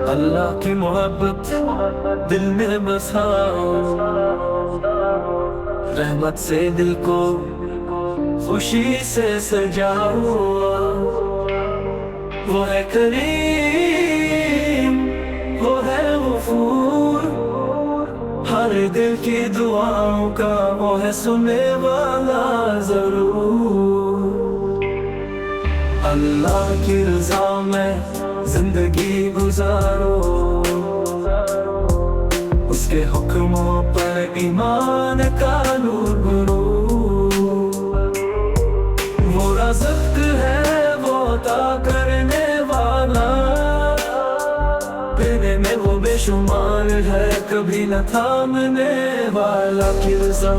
اللہ کی محبت دل میں بساؤ، رحمت سے دل کو خوشی سے سجاؤ۔ وہ ہے کریم، وہ ہے غفور، ہر دل کی دعاؤں کا وہ ہے سننے والا ضرور۔ اللہ کی رضا میں زندگی گزارو، اس کے حکموں پر ایمان کا نور بھرو۔ وہ رازق ہے، وہ عطا کرنے والا، دینے میں وہ بے شمار ہے، کبھی نہ تھامنے والا۔ کی رضا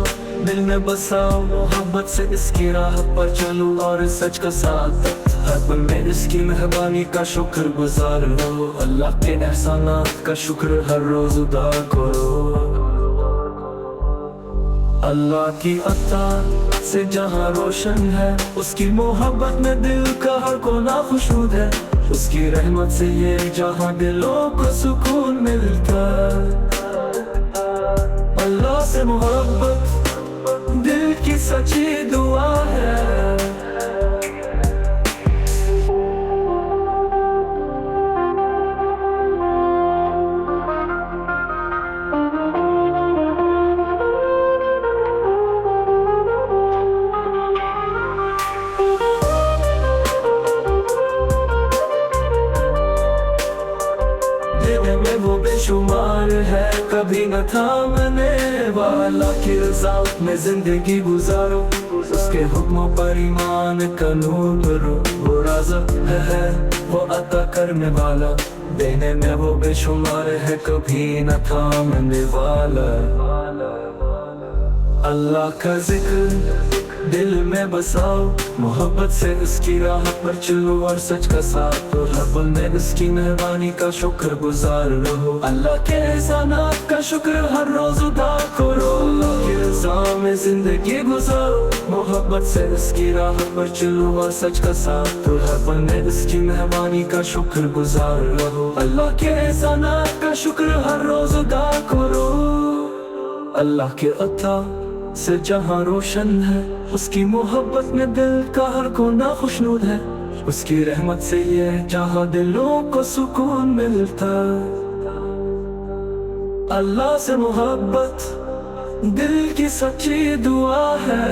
دل میں بساؤ، محبت سے اس کی راہ پر چلو، اور سچ کا ساتھ ہر پل میں اس کی مہربانی کا شکر گزار رہو۔ اللہ کے احسانات کا شکر ہر روز ادا کرو۔ اللہ کی عطا سے جہاں روشن ہے، اس کی محبت میں دل کا ہر کونا خوشنود ہے۔ اس کی رحمت سے یہ جہاں دلوں کو سکون ملتا ہے۔ اللہ سے محبت دل کی سچی دعا ہے۔ دینے میں وہ بے شمار ہے، کبھی نہ تھامنے والا۔ کی رضا میں زندگی گزارو، اس کے حکموں پر ایمان کا نور بھرو۔ وہ رازق ہے، وہ عطا کرنے والا، دینے میں وہ بے شمار ہے، کبھی نہ تھامنے والا۔ اللہ کا ذکر دل میں بساؤ، محبت سے اس کی راہ پر چلو، اور سچ کا ساتھ دو، ہر پل میں اس کی مہربانی کا شکر گزار رہو۔ اللہ کے احسانات کا شکر ہر روز ادا کرو۔ اللہ کی رضا میں زندگی گزارو، محبت سے اس کی راہ پر چلو، اور سچ کا ساتھ دو، ہر پل میں اس کی مہربانی کا شکر گزار رہو۔ اللہ کے احسانات کا شکر ہر روز ادا کرو۔ اللہ کے عطا سے جہاں روشن ہے، اس کی محبت میں دل کا ہر کونا خوشنود ہے۔ اس کی رحمت سے یہ جہاں دلوں کو سکون ملتا۔ اللہ سے محبت دل کی سچی دعا ہے،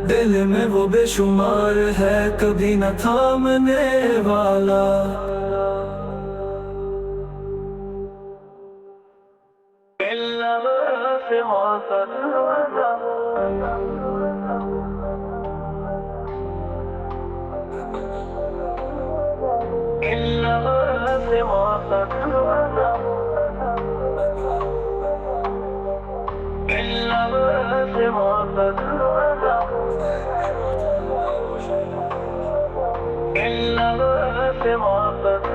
دل میں وہ بے شمار ہے، کبھی نہ تھامنے والا۔ محبت